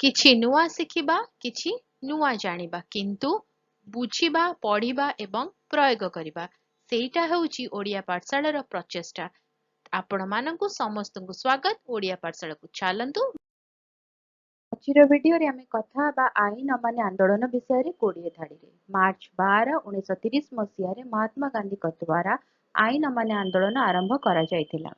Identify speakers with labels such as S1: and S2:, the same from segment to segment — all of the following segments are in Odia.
S1: କିଛି ନୂଆ ଶିଖିବା, କିଛି ନୂଆ ଜାଣିବା, କିନ୍ତୁ ବୁଝିବା, ପଢିବା ଏବଂ ପ୍ରୟୋଗ କରିବା, ସେଇଟା ହେଉଛି ଓଡ଼ିଆ ପାଠଶାଳାର ପ୍ରଚେଷ୍ଟା। ଆପଣମାନଙ୍କୁ ସମସ୍ତଙ୍କୁ ସ୍ୱାଗତ ଓଡ଼ିଆ ପାଠଶାଳାକୁ। ଚାଲନ୍ତୁ ଆଜିର ଭିଡିଓରେ ଆମେ କଥା ହେବା ଆଇନ ଅମାନ୍ୟ ଆନ୍ଦୋଳନ ବିଷୟରେ 20 ଧାଡିରେ। ମାର୍ଚ୍ଚ 12, 1930 ମସିହାରେ ମହାତ୍ମା ଗାନ୍ଧୀଙ୍କ ଦ୍ୱାରା ଆଇନ ଅମାନ୍ୟ ଆନ୍ଦୋଳନ ଆରମ୍ଭ କରାଯାଇଥିଲା।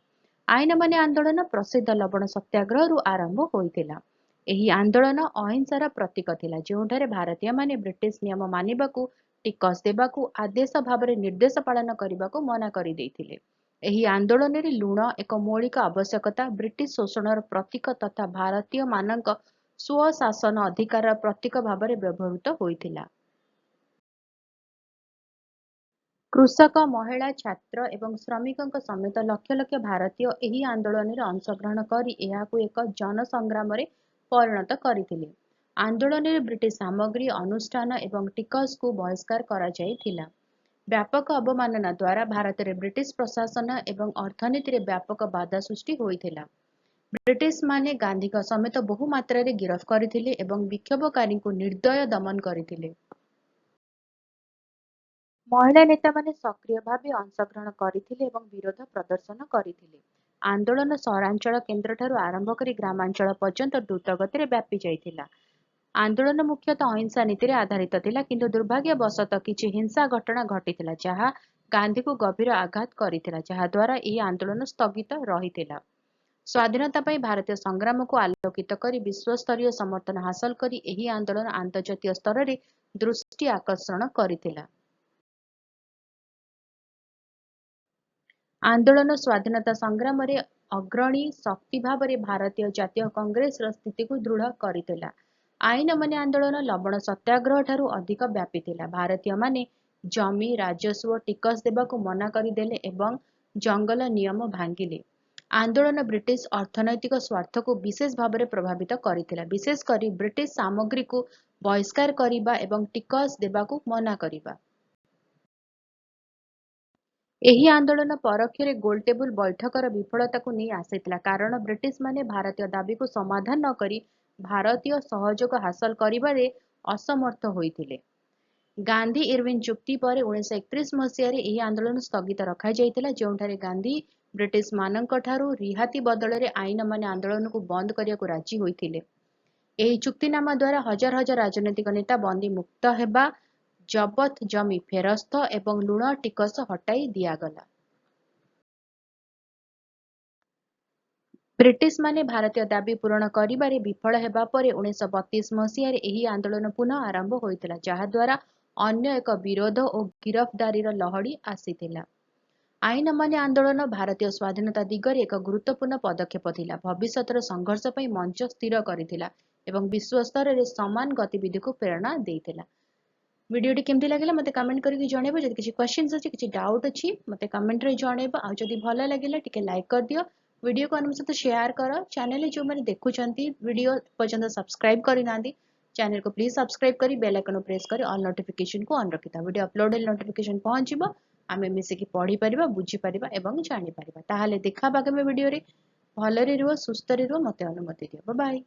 S1: ଆଇନ ଅମାନ୍ୟ ଆନ୍ଦୋଳନ ପ୍ରସିଦ୍ଧ ଲବଣ ସତ୍ୟାଗ୍ରହରୁ ଆରମ୍ଭ ହୋଇଥିଲା। ଏହି ଆନ୍ଦୋଳନ ଅହିଂସାର ପ୍ରତୀକ ଥିଲା, ଯେଉଁଠାରେ ଭାରତୀୟମାନେ ବ୍ରିଟିଶ ନିୟମ ମାନିବାକୁ, ଟିକସ ଦେବାକୁ, ଆଦେଶ ଭାବରେ ନିର୍ଦ୍ଦେଶ ପାଳନ କରିବାକୁ ମନା କରିଦେଇଥିଲେ। ଏହି ଆନ୍ଦୋଳନରେ ଲୁଣ ଏକ ମୌଳିକ ଆବଶ୍ୟକତା, ବ୍ରିଟିଶ ଶୋଷଣର ପ୍ରତୀକ ତଥା ଭାରତୀୟମାନଙ୍କ ସ୍ୱଶାସନ ଅଧିକାରର ପ୍ରତୀକ ଭାବରେ ବ୍ୟବହୃତ ହୋଇଥିଲା। କୃଷକ, ମହିଳା, ଛାତ୍ର ଏବଂ ଶ୍ରମିକଙ୍କ ସମେତ ଲକ୍ଷ ଲକ୍ଷ ଭାରତୀୟ ଏହି ଆନ୍ଦୋଳନରେ ଅଂଶଗ୍ରହଣ କରି ଏହାକୁ ଏକ ଜନସଂଗ୍ରାମରେ ପରିଣତ କରିଥିଲେ। ଆନ୍ଦୋଳନରେ ବ୍ରିଟିଶ ସାମଗ୍ରୀ, ଅନୁଷ୍ଠାନ ଏବଂ ଟିକସକୁ ବହିଷ୍କାର କରାଯାଇଥିଲା। ବ୍ୟାପକ ଅବମାନନା ଦ୍ୱାରା ଭାରତରେ ବ୍ରିଟିଶ ପ୍ରଶାସନ ଏବଂ ଅର୍ଥନୀତିରେ ବ୍ୟାପକ ବାଧା ସୃଷ୍ଟି ହୋଇଥିଲା। ବ୍ରିଟିଶମାନେ ଗାନ୍ଧୀଙ୍କ ସମେତ ବହୁ ମାତ୍ରାରେ ଗିରଫ କରିଥିଲେ ଏବଂ ବିକ୍ଷୋଭକାରୀଙ୍କୁ ନିର୍ଦ୍ଦୟ ଦମନ କରିଥିଲେ। ମହିଳା ନେତାମାନେ ସକ୍ରିୟ ଭାବେ ଅଂଶଗ୍ରହଣ କରିଥିଲେ ଏବଂ ବିରୋଧ ପ୍ରଦର୍ଶନ କରିଥିଲେ। ଆନ୍ଦୋଳନ ସହରାଞ୍ଚଳ କେନ୍ଦ୍ରଠାରୁ ଆରମ୍ଭ କରି ଗ୍ରାମାଞ୍ଚଳ ପର୍ଯ୍ୟନ୍ତ ଦ୍ରୁତ ଗତିରେ ବ୍ୟାପି ଯାଇଥିଲା। ଆନ୍ଦୋଳନ ମୁଖ୍ୟତଃ ଅହିଂସା ନୀତିରେ ଆଧାରିତ ଥିଲା, କିନ୍ତୁ ଦୁର୍ଭାଗ୍ୟବଶତଃ କିଛି ହିଂସା ଘଟଣା ଘଟିଥିଲା ଯାହା ଗାନ୍ଧୀଙ୍କୁ ଗଭୀର ଆଘାତ କରିଥିଲା, ଯାହାଦ୍ୱାରା ଏହି ଆନ୍ଦୋଳନ ସ୍ଥଗିତ ରହିଥିଲା। ସ୍ୱାଧୀନତା ପାଇଁ ଭାରତୀୟ ସଂଗ୍ରାମକୁ ଆଲୋକିତ କରି ବିଶ୍ୱସ୍ତରୀୟ ସମର୍ଥନ ହାସଲ କରି ଏହି ଆନ୍ଦୋଳନ ଆନ୍ତର୍ଜାତୀୟ ସ୍ତରରେ ଦୃଷ୍ଟି ଆକର୍ଷଣ କରିଥିଲା। ଆନ୍ଦୋଳନ ସ୍ୱାଧୀନତା ସଂଗ୍ରାମରେ ଅଗ୍ରଣୀ ଶକ୍ତି ଭାବରେ ଭାରତୀୟ ଜାତୀୟ କଂଗ୍ରେସର ସ୍ଥିତିକୁ ଦୃଢ଼ କରିଥିଲା। ଆଇନ ଅମାନ୍ୟ ଆନ୍ଦୋଳନ ଲବଣ ସତ୍ୟାଗ୍ରହ ଠାରୁ ଅଧିକ ବ୍ୟାପିଥିଲା। ଭାରତୀୟମାନେ ଜମି, ରାଜସ୍ୱ, ଟିକସ ଦେବାକୁ ମନା କରିଦେଲେ ଏବଂ ଜଙ୍ଗଲ ନିୟମ ଭାଙ୍ଗିଲେ। ଆନ୍ଦୋଳନ ବ୍ରିଟିଶ ଅର୍ଥନୈତିକ ସ୍ୱାର୍ଥକୁ ବିଶେଷ ଭାବରେ ପ୍ରଭାବିତ କରିଥିଲା, ବିଶେଷ କରି ବ୍ରିଟିଶ ସାମଗ୍ରୀକୁ ବହିଷ୍କାର କରିବା ଏବଂ ଟିକସ ଦେବାକୁ ମନା କରିବା। ଏହି ଆନ୍ଦୋଳନ ପରୋକ୍ଷରେ ଗୋଲଟେବୁଲ ବୈଠକର ବିଫଳତାକୁ ନେଇ ଆସିଥିଲା, କାରଣ ବ୍ରିଟିଶମାନେ ଭାରତୀୟ ଦାବିକୁ ସମାଧାନ ନ କରି ଭାରତୀୟ ସହଯୋଗ ହାସଲ କରିବାରେ ଅସମର୍ଥ ହୋଇଥିଲେ। ଗାନ୍ଧୀ-ଇରୱିନ ଚୁକ୍ତି ପରେ 1931 ମସିହାରେ ଏହି ଆନ୍ଦୋଳନ ସ୍ଥଗିତ ରଖାଯାଇଥିଲା, ଯେଉଁଠାରେ ଗାନ୍ଧୀ ବ୍ରିଟିଶମାନଙ୍କଠାରୁ ରିହାତି ବଦଳରେ ଆଇନ ଅମାନ୍ୟ ଆନ୍ଦୋଳନକୁ ବନ୍ଦ କରିବାକୁ ରାଜି ହୋଇଥିଲେ। ଏହି ଚୁକ୍ତିନାମା ଦ୍ୱାରା ହଜାର ହଜାର ରାଜନୈତିକ ନେତା ବନ୍ଦୀ ମୁକ୍ତ ହେବା, ଜବତ ଜମି ଫେରସ୍ତ ଏବଂ ଲୁଣ ଟିକସ ହଟାଇ ଦିଆଗଲା। ବ୍ରିଟିଶମାନେ ଭାରତୀୟ ଦାବି ପୂରଣ କରିବାରେ ବିଫଳ ହେବା ପରେ 1932 ମସିହାରେ ଏହି ଆନ୍ଦୋଳନ ପୁନଃ ଆରମ୍ଭ ହୋଇଥିଲା, ଯାହାଦ୍ୱାରା ଅନ୍ୟ ଏକ ବିରୋଧ ଓ ଗିରଫଦାରୀର ଲହଡ଼ି ଆସିଥିଲା। ଆଇନ ଅମାନ୍ୟ ଆନ୍ଦୋଳନ ଭାରତୀୟ ସ୍ୱାଧୀନତା ଦିଗରେ ଏକ ଗୁରୁତ୍ୱପୂର୍ଣ୍ଣ ପଦକ୍ଷେପ ଥିଲା, ଭବିଷ୍ୟତର ସଂଘର୍ଷ ପାଇଁ ମଞ୍ଚ ସ୍ଥିର କରିଥିଲା ଏବଂ ବିଶ୍ୱ ସ୍ତରରେ ସମାନ ଗତିବିଧିକୁ ପ୍ରେରଣା ଦେଇଥିଲା। ଭିଡିଓଟି କେମିତି ଲାଗିଲା ମୋତେ କମେଣ୍ଟ କରିକି ଜଣେଇବ। ଯଦି କିଛି କ୍ୱେଶ୍ଚିନ୍ସ ଅଛି, କିଛି ଡାଉଟ୍ ଅଛି, ମୋତେ କମେଣ୍ଟରେ ଜଣେଇବ। ଆଉ ଯଦି ଭଲ ଲାଗିଲା ଟିକେ ଲାଇକ୍ କରିଦିଅ, ଭିଡିଓକୁ ଆମ ସହିତ ସେୟାର କର। ଚ୍ୟାନେଲରେ ଯେଉଁମାନେ ଦେଖୁଛନ୍ତି ଭିଡିଓ ପର୍ଯ୍ୟନ୍ତ ସବସ୍କ୍ରାଇବ କରିନାହାନ୍ତି, ଚ୍ୟାନେଲକୁ ପ୍ଲିଜ ସବସ୍କ୍ରାଇବ କରି ବେଲ୍ ଆଇକନ୍ ପ୍ରେସ୍ କରି ଅଲ୍ ନୋଟିଫିକେସନକୁ ଅନ୍ ରଖିଥାଅ। ଭିଡିଓ ଅପଲୋଡ ହେଲେ ନୋଟିଫିକେସନ ପହଞ୍ଚିବ, ଆମେ ମିଶିକି ପଢିପାରିବା, ବୁଝିପାରିବା ଏବଂ ଜାଣିପାରିବା। ତାହେଲେ ଦେଖା ହେବା ଆଗାମୀ ଭିଡିଓରେ। ଭଲରେ ରୁହ, ସୁସ୍ଥରେ ରୁହ, ମୋତେ ଅନୁମତି ଦିଅ। Bye bye.